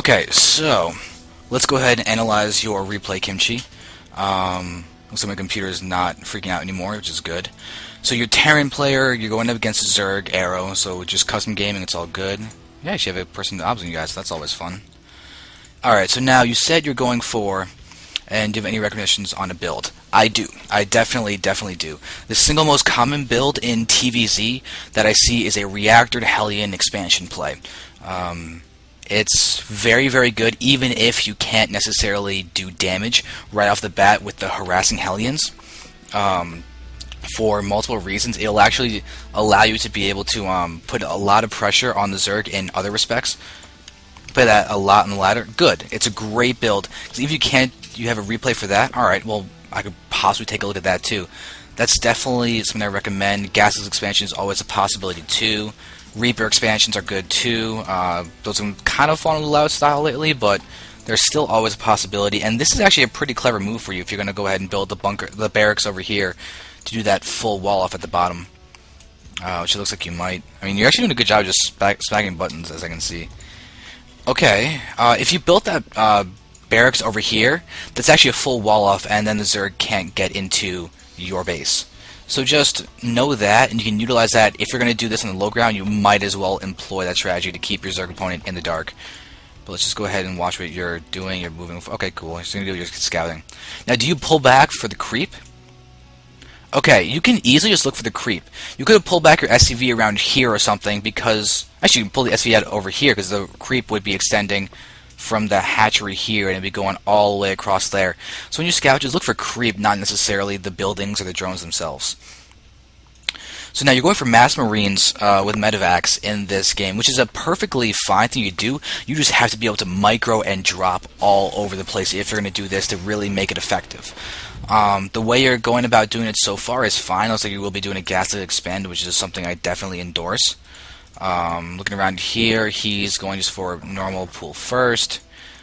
Okay, so let's go ahead and analyze your replay, Kimchi. Looks like my computer is not freaking out anymore, which is good. So you're Terran player, you're going up against Zerg, Aero, so just custom gaming, it's all good. Yeah, you should have a person to observe you guys, so that's always fun. Alright, so now you said you're going for, and do you have any recommendations on a build? I do. I definitely do. The single most common build in TVZ that I see is a Reactor to Hellion expansion play. It's very, very good, even if you can't necessarily do damage right off the bat with the harassing Hellions. For multiple reasons, it'll actually allow you to be able to put a lot of pressure on the Zerg in other respects. Play that a lot on the ladder. Good. It's a great build. If you can't, you have a replay for that. All right. Well, I could possibly take a look at that too. That's definitely something I recommend. Gases expansion is always a possibility too. Reaper expansions are good too. Those have kind of fallen a little out of style lately, but there's still always a possibility. And this is actually a pretty clever move for you if you're going to go ahead and build the bunker, the barracks over here, to do that full wall off at the bottom. Which it looks like you might. I mean, you're actually doing a good job just smacking buttons, as I can see. Okay, if you built that barracks over here, that's actually a full wall off, and then the Zerg can't get into your base. So just know that, and you can utilize that. If you're going to do this on the low ground, you might as well employ that strategy to keep your Zerg opponent in the dark. But let's just go ahead and watch what you're doing. You're moving. Okay, cool. You're going to do your scouting. Now, do you pull back for the creep? Okay, you can easily just look for the creep. You could have pulled back your SCV around here or something, because actually you can pull the SCV out over here because the creep would be extending from the hatchery here and it'd be going all the way across there. So when you scout, just look for creep, not necessarily the buildings or the drones themselves. So now you're going for mass marines with medevacs in this game, which is a perfectly fine thing you do. You just have to be able to micro and drop all over the place if you're going to do this to really make it effective. The way you're going about doing it so far is fine. Looks like you will be doing a gaslit expand, which is something I definitely endorse. Looking around here, he's going just for normal pool first.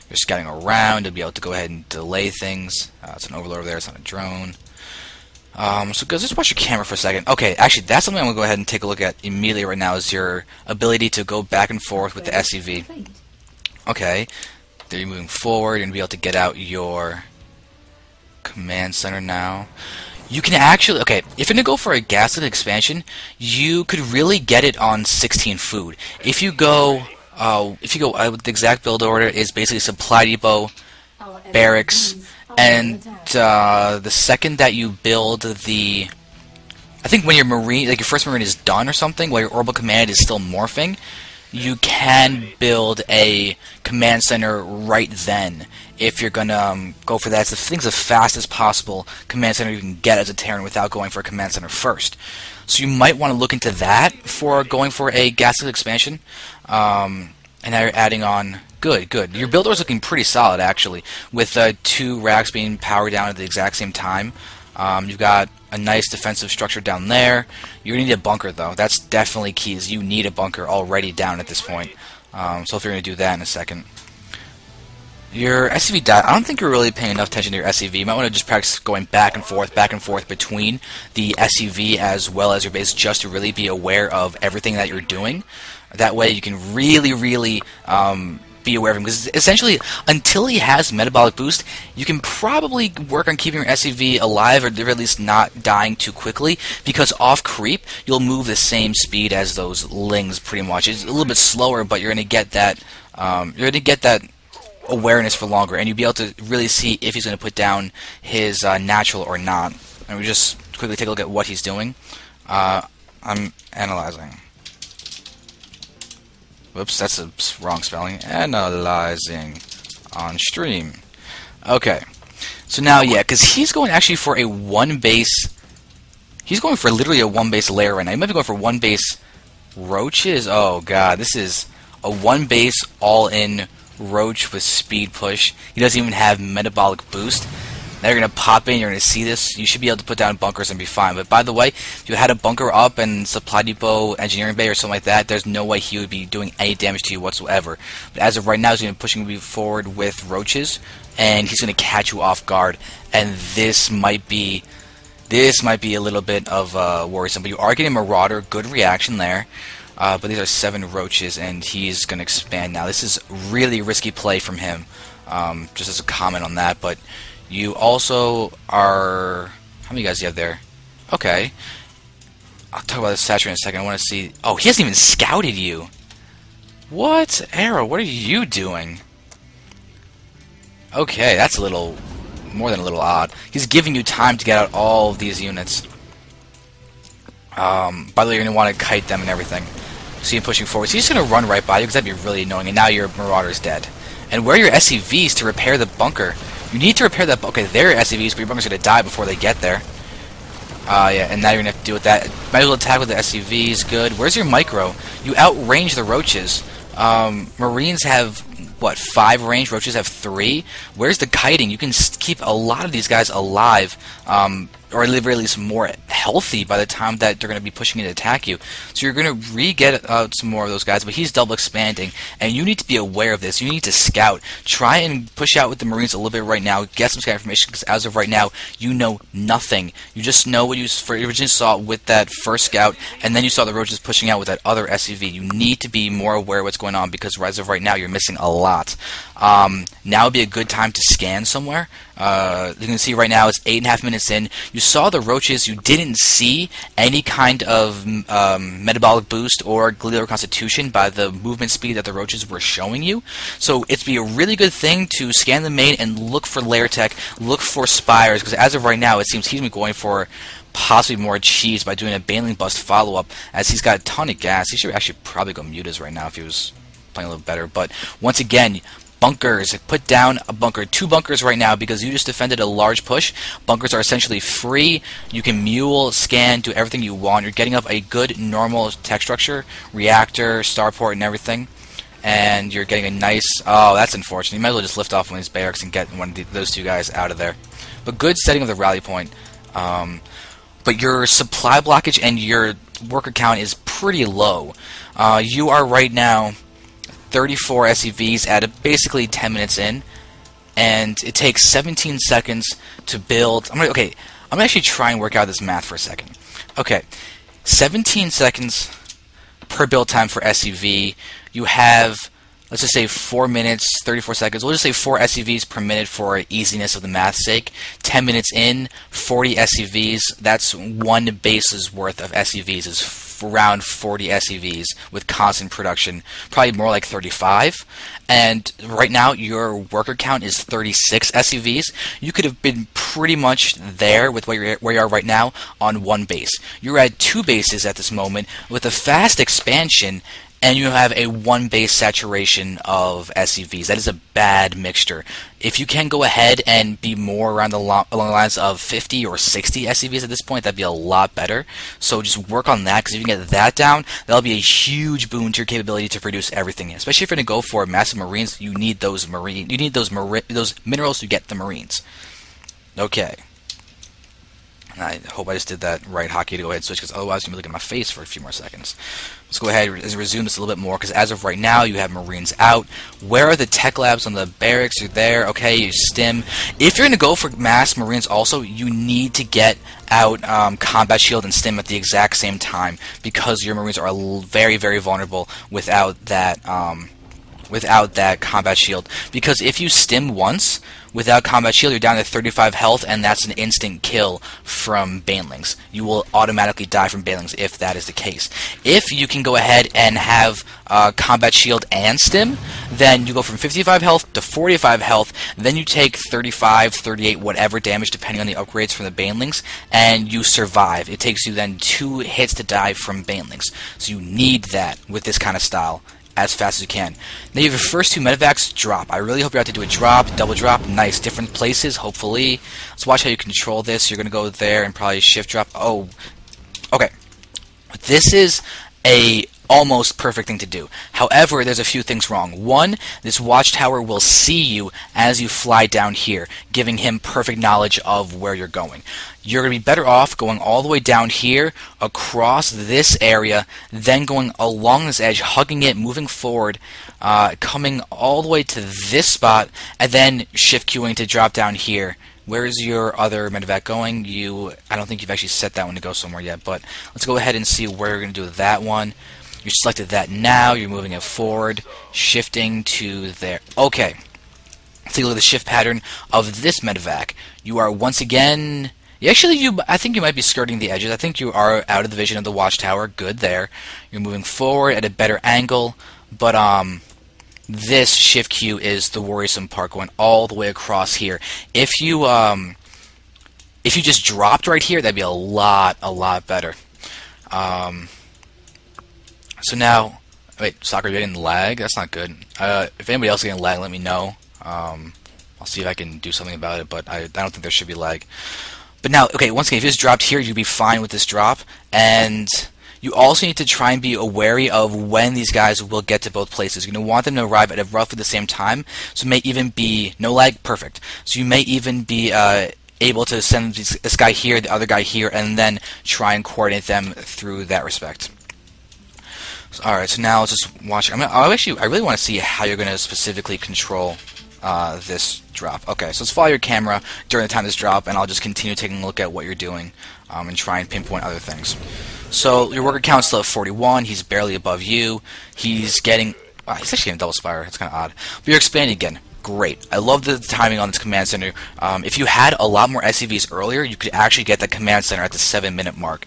You're scouting around to be able to go ahead and delay things. It's an overlord over there, it's not a drone. So guys, just watch your camera for a second. Okay, actually, that's something I'm going to go ahead and take a look at immediately right now is your ability to go back and forth with the SCV. Okay, there you're moving forward and be able to get out your command center now. You can actually, okay, if you're going to go for a gaslit expansion, you could really get it on 16 food. If you go with the exact build order is basically supply depot, barracks, and the second that you build the, I think when your marine, like your first marine is done or something, while your orbital command is still morphing, you can build a command center right then if you're gonna go for that. It's the things as fast as possible command center you can get as a Terran without going for a command center first. So you might want to look into that for going for a gaslit expansion. And now you're adding on. Good. Your build is looking pretty solid actually, with 2 racks being powered down at the exact same time. You've got a nice defensive structure down there. You're going to need a bunker, though. That's definitely key, is you need a bunker already down at this point. So if you're going to do that in a second. Your SCV, I don't think you're really paying enough attention to your SCV. You might want to just practice going back and forth between the SCV as well as your base, just to really be aware of everything that you're doing. That way you can really be aware of him, because essentially until he has metabolic boost, you can probably work on keeping your SCV alive, or at least not dying too quickly, because off creep you'll move the same speed as those lings pretty much. It's a little bit slower, but you're going to get that awareness for longer, and you'll be able to really see if he's going to put down his natural or not. And we just quickly take a look at what he's doing. I'm analyzing. Whoops, that's a wrong spelling. Analyzing on stream. Okay. So now, yeah, because he's going actually for a 1 base. He's going for literally a 1 base layer right now. He might be going for 1 base roaches. Oh, God. This is a 1 base all-in roach with speed push. He doesn't even have metabolic boost. Now you're going to pop in, you're going to see this. You should be able to put down bunkers and be fine. But by the way, if you had a bunker up and supply depot, engineering bay, or something like that, there's no way he would be doing any damage to you whatsoever. But as of right now, he's going to be pushing you forward with roaches, and he's going to catch you off guard. And this might be a little bit of worrisome. But you are getting Marauder, good reaction there. but these are 7 roaches, and he's going to expand now. This is really risky play from him, just as a comment on that. But you also are... How many guys do you have there? Okay. I'll talk about the saturator in a second. I want to see... Oh, he hasn't even scouted you! What? Aero, what are you doing? Okay, that's a little... more than a little odd. He's giving you time to get out all of these units. By the way, you're going to want to kite them and everything. See him pushing forward. So he's just going to run right by you, because that'd be really annoying. And now your Marauder's dead. And where are your SCVs to repair the bunker? You need to repair that... Okay, they're SCVs, but your bunker's going to die before they get there. Yeah, and now you're going to have to deal with that. Might as well attack with the SCVs. Good. Where's your micro? You outrange the roaches. Marines have... what, 5 range? Roaches have 3? Where's the kiting? You can keep a lot of these guys alive, or at least more healthy by the time that they're going to be pushing in to attack you. So you're going to re-get some more of those guys, but he's double expanding, and you need to be aware of this. You need to scout. Try and push out with the Marines a little bit right now. Get some scout information, because as of right now, you know nothing. You just know what you originally saw with that first scout, and then you saw the roaches pushing out with that other SCV. You need to be more aware of what's going on, because as of right now, you're missing a lot. Now would be a good time to scan somewhere. You can see right now it's 8.5 minutes in. You saw the roaches. You didn't see any kind of metabolic boost or glial reconstitution by the movement speed that the roaches were showing you. So it'd be a really good thing to scan the main and look for lair tech, look for spires, because as of right now, it seems he's been going for possibly more cheese by doing a Baneling bust follow-up, as he's got a ton of gas. He should actually probably go mute us right now if he was playing a little better. But once again, bunkers. Put down a bunker. 2 bunkers right now, because you just defended a large push. Bunkers are essentially free. You can mule, scan, do everything you want. You're getting up a good normal tech structure, reactor, starport, and everything. And you're getting a nice... Oh, that's unfortunate. You might as well just lift off one of these barracks and get one of those 2 guys out of there. But good setting of the rally point. But your supply blockage and your worker count is pretty low. You are right now 34 SCVs at basically 10 minutes in, and it takes 17 seconds to build. I'm gonna actually try and work out this math for a second. Okay, 17 seconds per build time for SCV. You have, let's just say 4 minutes, 34 seconds. We'll just say 4 SCVs per minute for easiness of the math's sake. 10 minutes in, 40 SCVs. That's 1 base's worth of SCVs is around 40 SCVs with constant production, probably more like 35. And right now your worker count is 36 SCVs. You could have been pretty much there with where you are right now on 1 base. You're at 2 bases at this moment with a fast expansion, and you have a 1 base saturation of SCVs. That is a bad mixture. If you can go ahead and be more around along the lines of 50 or 60 SCVs at this point, that'd be a lot better. So just work on that, because if you can get that down, that'll be a huge boon to your capability to produce everything. Especially if you're going to go for massive Marines, you need those minerals to get the Marines. Okay. I hope I just did that right hotkey to go ahead and switch, because otherwise I'm going to be looking at my face for a few more seconds. Let's go ahead and resume this a little bit more, because as of right now, you have Marines out. Where are the tech labs on the barracks? You're there. Okay, you stim. If you're going to go for mass Marines also, you need to get out combat shield and stim at the exact same time, because your Marines are very, very vulnerable without that combat shield. Because if you stim once without combat shield, you're down to 35 health, and that's an instant kill from Banelings. You will automatically die from Banelings if that is the case. If you can go ahead and have combat shield and stim, then you go from 55 health to 45 health, then you take 35, 38, whatever damage depending on the upgrades from the Banelings, and you survive. It takes you then 2 hits to die from Banelings. So you need that with this kind of style as fast as you can. Now you have your first 2 medevacs drop. I really hope you're out to do a drop, double drop, nice. Different places, hopefully. Let's watch how you control this. You're going to go there and probably shift drop. Oh, okay. This is a almost perfect thing to do. However, there's a few things wrong. One, this watchtower will see you as you fly down here, giving him perfect knowledge of where you're going. You're going to be better off going all the way down here, across this area, then going along this edge, hugging it, moving forward, coming all the way to this spot, and then shift queuing to drop down here. Where's your other medevac going? I don't think you've actually set that one to go somewhere yet, but let's go ahead and see where you're going to do with that one. You selected that now. You're moving it forward, shifting to there. Okay. Take a look at the shift pattern of this medevac. You are once again... I think you might be skirting the edges. I think you are out of the vision of the watchtower. Good there. You're moving forward at a better angle. But, this shift queue is the worrisome part, going all the way across here. If you just dropped right here, that'd be a lot better. So now, wait, soccer, you're getting lag? That's not good. If anybody else is getting lag, let me know. I'll see if I can do something about it, but I don't think there should be lag. But now, okay, once again, if you just dropped here, you'd be fine with this drop. And you also need to try and be wary of when these guys will get to both places. You're going to want them to arrive at roughly the same time. So it may even be, no lag, perfect. So you may even be able to send this guy here, the other guy here, and then try and coordinate them through that respect. So, alright, so now let's just watch. I really want to see how you're going to specifically control this drop. Okay, so let's follow your camera during the time of this drop, and I'll just continue taking a look at what you're doing and try and pinpoint other things. So your worker count's still at 41. He's barely above you. He's getting... he's actually getting double spire. It's kind of odd. But you're expanding again. Great. I love the timing on this command center. If you had a lot more SCVs earlier, you could actually get the command center at the 7-minute mark.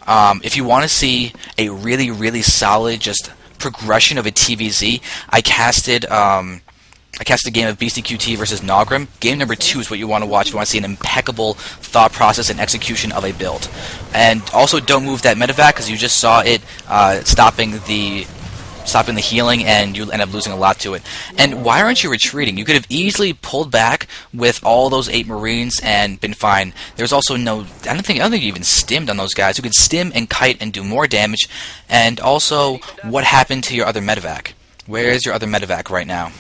If you want to see a really solid just progression of a TVZ, I casted a game of BCQT versus Nogrim. Game number 2 is what you want to watch if you want to see an impeccable thought process and execution of a build. And also don't move that medevac because you just saw it stopping the healing, and you end up losing a lot to it. And why aren't you retreating? You could have easily pulled back with all those 8 Marines and been fine. There's also no... I don't think you even stimmed on those guys. You could stim and kite and do more damage. And also, what happened to your other medevac? Where is your other medevac right now?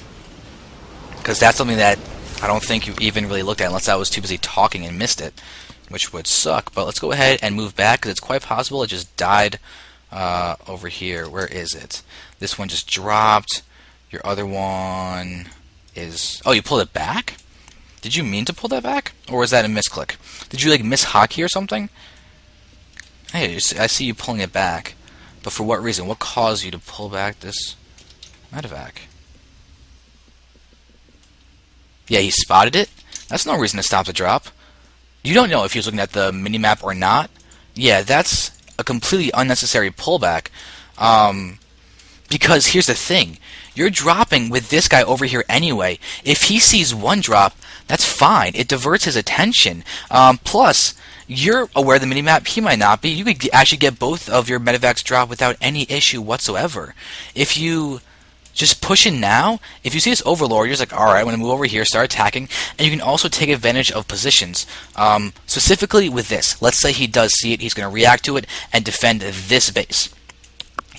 Because that's something that I don't think you even really looked at unless I was too busy talking and missed it, which would suck. But let's go ahead and move back because it's quite possible it just died over here. Where is it? This one just dropped. Your other one is... Oh, you pulled it back? Did you mean to pull that back? Or was that a misclick? Did you, like, miss hotkey or something? Hey, I see you pulling it back. But for what reason? What caused you to pull back this medevac? Yeah, he spotted it? That's no reason to stop the drop. You don't know if he was looking at the minimap or not. Yeah, that's a completely unnecessary pullback. Because here's the thing. You're dropping with this guy over here anyway. If he sees one drop, that's fine. It diverts his attention. Plus, you're aware of the minimap. He might not be. You could actually get both of your medevacs drop without any issue whatsoever. If you... just push in now. If you see this overlord, you're just like, alright, I'm going to move over here, start attacking. And you can also take advantage of positions. Specifically with this. Let's say he does see it, he's going to react to it and defend this base.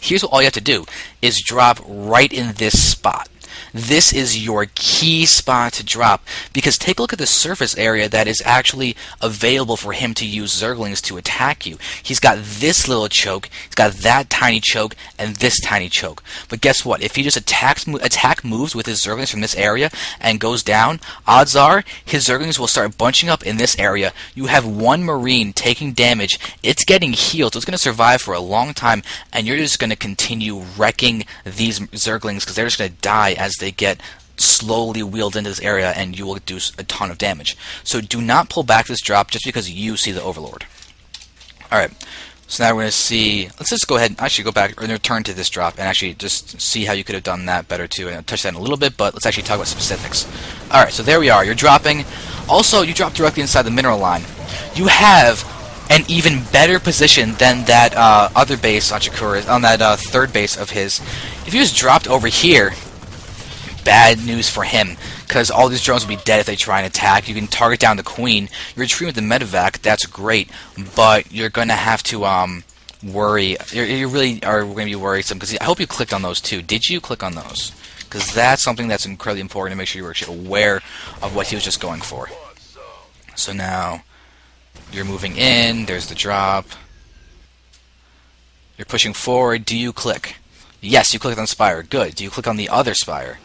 Here's what all you have to do, is drop right in this spot. This is your key spot to drop, because take a look at the surface area that is actually available for him to use Zerglings to attack you. He's got this little choke, he's got that tiny choke, and this tiny choke. But guess what? If he just attack moves with his Zerglings from this area and goes down, odds are his Zerglings will start bunching up in this area. You have one Marine taking damage, it's getting healed, so it's going to survive for a long time, and you're just going to continue wrecking these Zerglings because they're just going to die as they get slowly wheeled into this area, and you will do a ton of damage. So do not pull back this drop just because you see the Overlord. Alright, so now we're going to see... Let's just go ahead and actually go back and return to this drop and actually just see how you could have done that better too. And I'll touch that in a little bit, but let's actually talk about specifics. Alright, so there we are. You're dropping. Also, you drop directly inside the mineral line. You have an even better position than that other base on Shakuras, on that third base of his. If you just dropped over here, bad news for him, because all these drones will be dead if they try and attack. You can target down the queen. You're retreating with the medevac, that's great, but you're going to have to worry. You really are going to be worrisome, because I hope you clicked on those too. Did you click on those? Because that's something that's incredibly important to make sure you're actually aware of what he was just going for. So now you're moving in, there's the drop. You're pushing forward. Do you click? Yes, you clicked on Spire. Good. Do you click on the other Spire?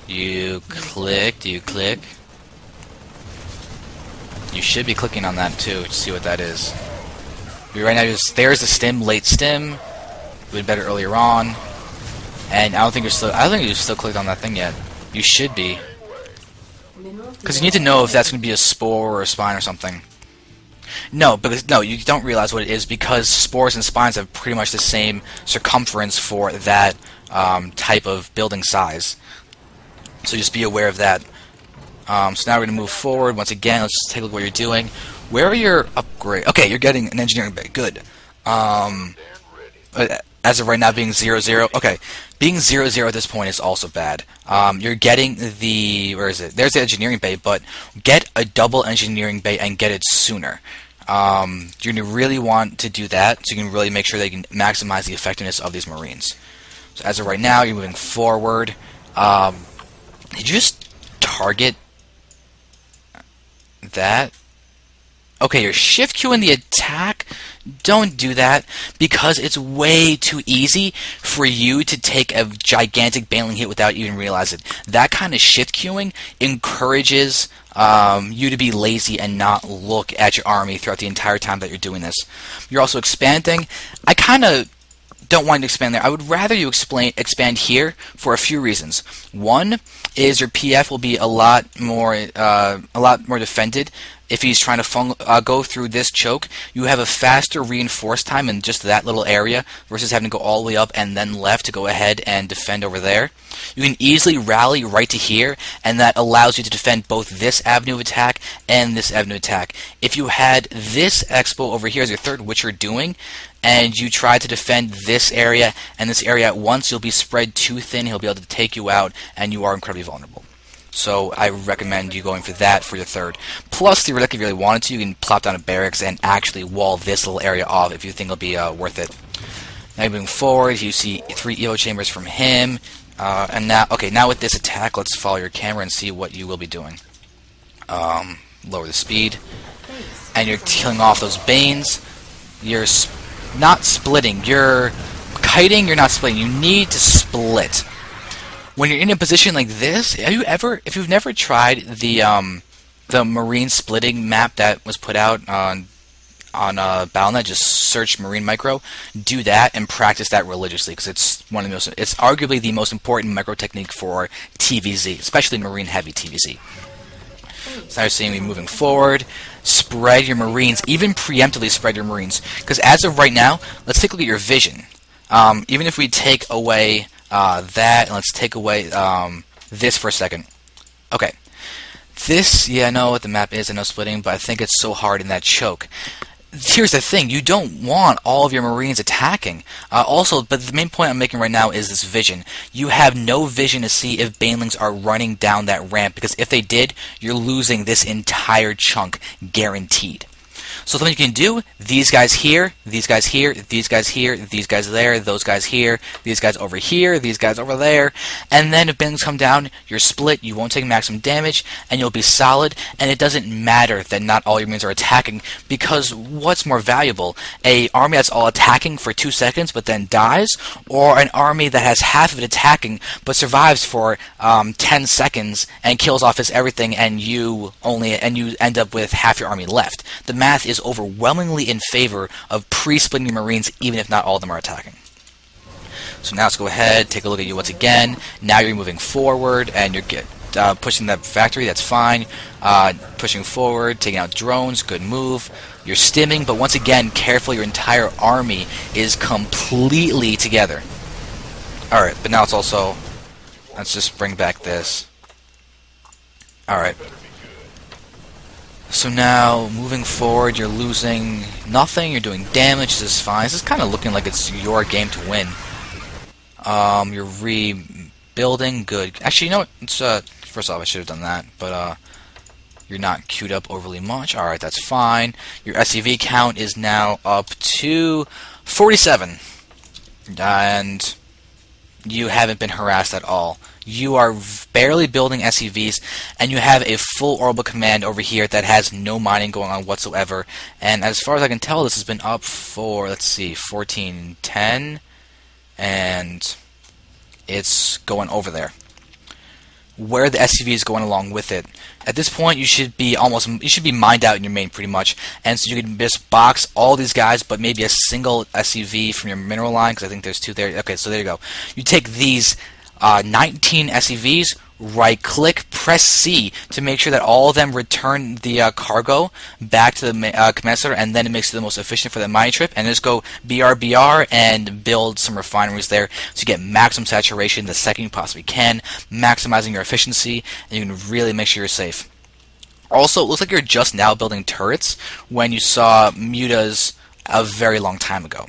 You click. Do you click? You should be clicking on that too to see what that is. Right now, there's the stim, late stim. been better earlier on. And I don't think you're still clicked on that thing yet. You should be. Because you need to know if that's going to be a spore or a spine or something. No, you don't realize what it is because spores and spines have pretty much the same circumference for that type of building size. So just be aware of that. So now we're going to move forward. Once again, let's just take a look at what you're doing. Where are your upgrades? Okay, you're getting an engineering bay. Good. As of right now, being 0-0. Okay, being 0-0 at this point is also bad. You're getting the... Where is it? There's the engineering bay, but get a double engineering bay and get it sooner. You're going to really want to do that so you can really make sure that you can maximize the effectiveness of these Marines. So as of right now, you're moving forward. Did you just target that? Okay, you're shift queuing the attack. Don't do that because it's way too easy for you to take a gigantic baneling hit without even realizing it. That kind of shift queuing encourages you to be lazy and not look at your army throughout the entire time that you're doing this. You're also expanding. I kind of don't want to expand there. I would rather you expand here for a few reasons. One is your PF will be a lot more defended. If he's trying to go through this choke, you have a faster reinforce time in just that little area versus having to go all the way up and then left to go ahead and defend over there. You can easily rally right to here, and that allows you to defend both this avenue of attack and this avenue of attack. If you had this expo over here as your third, which you're doing, and you try to defend this area and this area at once, you'll be spread too thin, he'll be able to take you out, and you are incredibly vulnerable. So I recommend you going for that for your third. Plus, theoretically, if you really wanted to, you can plop down a barracks and actually wall this little area off if you think it'll be worth it. Now moving forward, you see 3 Evo chambers from him. And now, okay, now with this attack, let's follow your camera and see what you will be doing. Lower the speed. And you're killing off those Banes. You're not splitting. You're kiting, you're not splitting. You need to split. When you're in a position like this, if you've never tried the Marine splitting map that was put out on Battle.net, just search Marine Micro, do that and practice that religiously because it's arguably the most important micro technique for TVZ, especially Marine heavy TVZ. So now you're seeing me moving forward. Spread your Marines, even preemptively spread your Marines, because as of right now, let's take a look at your vision. Even if we take away that, and let's take away this for a second. Okay. This, yeah, I know what the map is, I know splitting, but I think it's so hard in that choke. Here's the thing, you don't want all of your Marines attacking. But the main point I'm making right now is this vision. You have no vision to see if Banelings are running down that ramp, because if they did, you're losing this entire chunk, guaranteed. So something you can do, these guys here, these guys here, these guys here, these guys there, those guys here, these guys over here, these guys over there, and then if Banelings come down, you're split, you won't take maximum damage, and you'll be solid, and it doesn't matter that not all your Marines are attacking, because what's more valuable, a army that's all attacking for 2 seconds but then dies, or an army that has half of it attacking but survives for 10 seconds and kills off his everything and you end up with half your army left. The math is overwhelmingly in favor of pre-splitting your Marines, even if not all of them are attacking. So now let's go ahead, take a look at you once again. Now you're moving forward, and you're pushing that factory, that's fine. Pushing forward, taking out drones, good move. You're stimming, but once again, careful, your entire army is completely together. Alright, but now it's also... Let's just bring back this. Alright. So now, moving forward, you're losing nothing, you're doing damage, this is fine. This is kind of looking like it's your game to win. You're rebuilding, good. Actually, you know what? It's, first off, I should have done that, but you're not queued up overly much. Alright, that's fine. Your SCV count is now up to 47. And you haven't been harassed at all. You are barely building SCVs, and you have a full orbital command over here that has no mining going on whatsoever. And as far as I can tell, this has been up for, let's see, 1410, and it's going over there. where the SCV is going along with it. At this point, you should be mined out in your main pretty much, and so you can just box all these guys, but maybe a single SCV from your mineral line, because I think there's 2 there. Okay, so there you go. You take these 19 SCVs, right-click, press C to make sure that all of them return the cargo back to the command center, and then it makes it the most efficient for the mining trip. And just go BR and build some refineries there so you get maximum saturation the second you possibly can, maximizing your efficiency, and you can really make sure you're safe. Also, it looks like you're just now building turrets when you saw mutas a very long time ago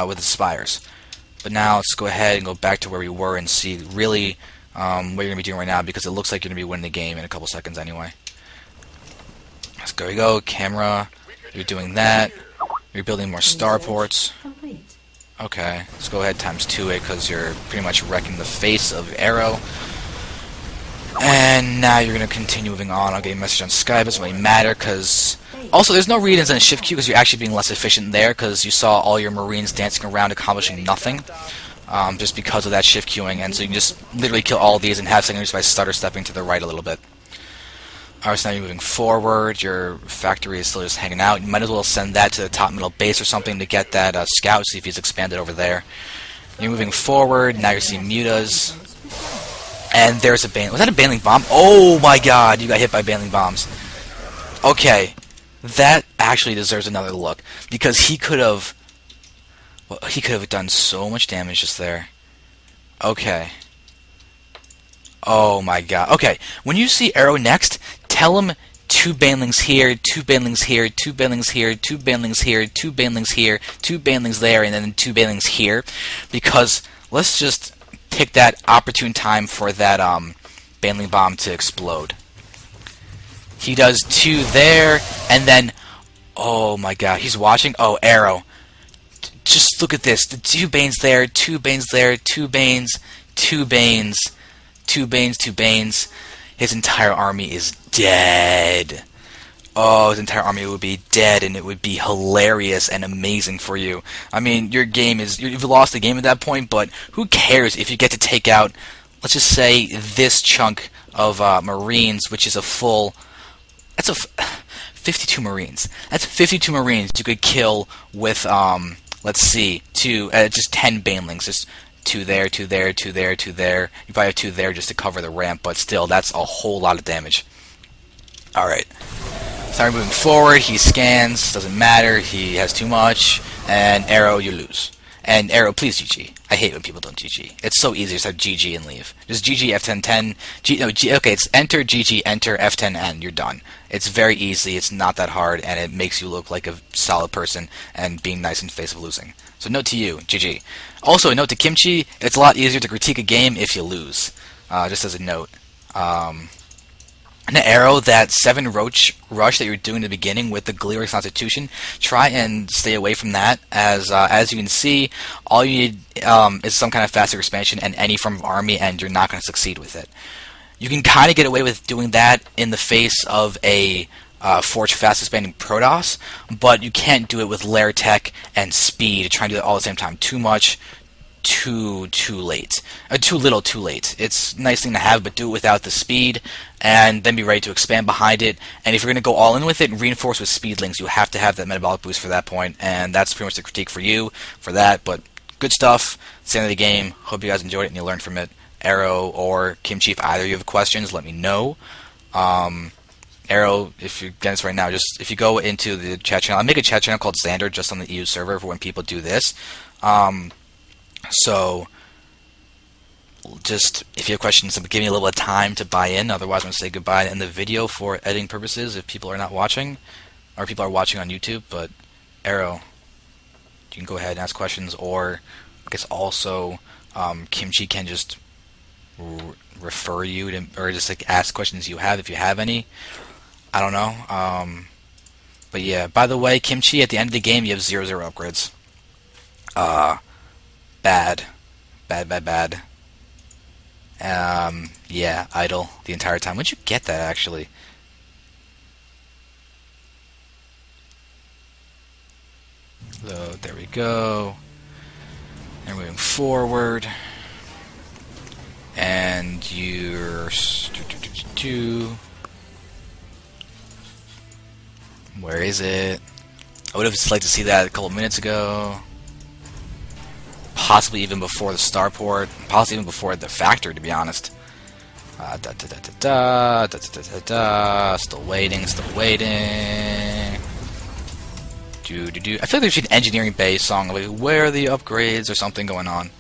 with the spires. But now let's go ahead and go back to where we were and see really what you're going to be doing right now, because it looks like you're going to be winning the game in a couple seconds anyway. So there we go, camera, you're doing that. You're building more starports. Okay, let's go ahead times 2 it, because you're pretty much wrecking the face of Aero. And now you're going to continue moving on. I'll get a message on Skype, it doesn't really matter, because also there's no read-ins in shift queue, because you're actually being less efficient there, because you saw all your Marines dancing around accomplishing nothing. Just because of that shift queuing, and so you can just literally kill all these and have secondaries by stutter stepping to the right a little bit. Alright, so now you're moving forward, your factory is still just hanging out. You might as well send that to the top middle base or something to get that scout, see if he's expanded over there. You're moving forward, now you're seeing mutas. And there's a Baneling. Was that a Baneling bomb? Oh my god, you got hit by Baneling bombs. Okay, that actually deserves another look, because he could have done so much damage just there. Okay. Oh my god. Okay, when you see Aero next, tell him 2 Banelings here, 2 Banelings here, 2 Banelings here, 2 Banelings here, 2 Banelings here, 2 Banelings there, and then 2 Banelings here, because let's just pick that opportune time for that Baneling bomb to explode. He does 2 there, and then, oh my god, he's watching. Oh, Aero. Just look at this. The 2 Banes there, 2 Banes there, 2 Banes, 2 Banes, 2 Banes, 2 Banes. His entire army is dead. Oh, his entire army would be dead, and it would be hilarious and amazing for you. I mean, your game is... You've lost the game at that point, but who cares if you get to take out, let's just say, this chunk of Marines, which is a full... That's 52 Marines. That's 52 Marines you could kill with... let's see, just 10 Banelings, just 2 there, 2 there, 2 there, 2 there. You probably have 2 there just to cover the ramp, but still, that's a whole lot of damage. Alright. Start moving forward, he scans, doesn't matter, he has too much, and Aero, you lose. And Aero, please GG. I hate when people don't GG. It's so easy to start GG and leave. Just GG, F1010, okay, it's enter, GG, enter, F10N, you're done. It's very easy, it's not that hard, and it makes you look like a solid person and being nice in the face of losing. So note to you, GG. Also, a note to Kimchi, it's a lot easier to critique a game if you lose. Just as a note. An Aero, that 7 roach rush that you were doing in the beginning with the Gleer's Constitution, try and stay away from that. As you can see, all you need is some kind of faster expansion and any form of army, and you're not going to succeed with it. You can kind of get away with doing that in the face of a Forge fast expanding Protoss, but you can't do it with Lair Tech and Speed, trying to do it all at the same time. Too much, too late. Too little, too late. It's a nice thing to have, but do it without the speed, and then be ready to expand behind it. And if you're going to go all in with it and reinforce with speedlings, you have to have that metabolic boost for that point, and that's pretty much the critique for you for that. But good stuff. It's the end of the game. Hope you guys enjoyed it and you learned from it. Aero or Kimchi, if either of you have questions, let me know. Aero, if you're getting this right now, just if you go into the chat channel, I make a chat channel called Xander just on the EU server for when people do this. So, just, if you have questions, give me a little bit of time to buy in. Otherwise, I'm going to say goodbye and end the video for editing purposes if people are not watching, or people are watching on YouTube. But, Aero, you can go ahead and ask questions, or I guess also Kimchi can just refer you to, or just like ask questions you have if you have any. I don't know. But yeah, by the way, Kimchi, at the end of the game, you have 0 upgrades. Bad. Yeah, idle the entire time. When'd you get that, actually? So, there we go. And moving forward. And you're... Where is it? I would have just liked to see that a couple minutes ago. Possibly even before the starport. Possibly even before the factory, to be honest. Still waiting, still waiting. I feel like there should be an engineering bay song, like, where are the upgrades or something going on.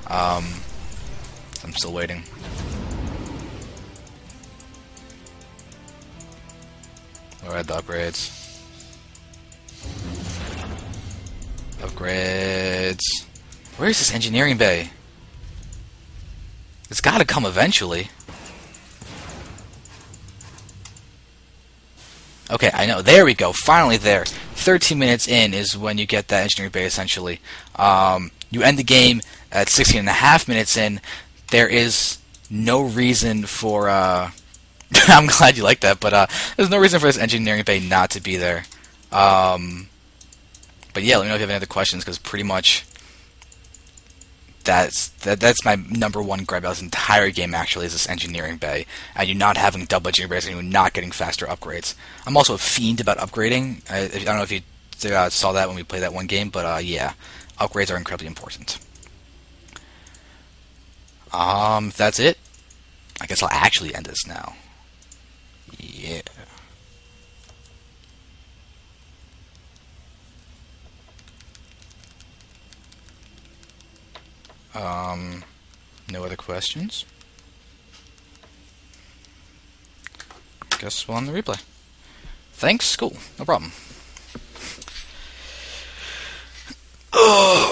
I'm still waiting. Where are the upgrades? Upgrades. Where is this engineering bay? It's gotta come eventually. Okay, I know. There we go. Finally there. 13 minutes in is when you get that engineering bay, essentially. You end the game at 16 and a half minutes in. There is no reason for... I'm glad you like that, but there's no reason for this engineering bay not to be there. But yeah, let me know if you have any other questions, because pretty much... That's my number one gripe about this entire game, actually, is this engineering bay. And you not having double engineering bays and you not getting faster upgrades. I'm also a fiend about upgrading. I don't know if you saw that when we played that one game, but yeah, upgrades are incredibly important. If that's it, I guess I'll actually end this now. Yeah. No other questions? Guess we'll end the replay. Thanks, cool, no problem. Oh.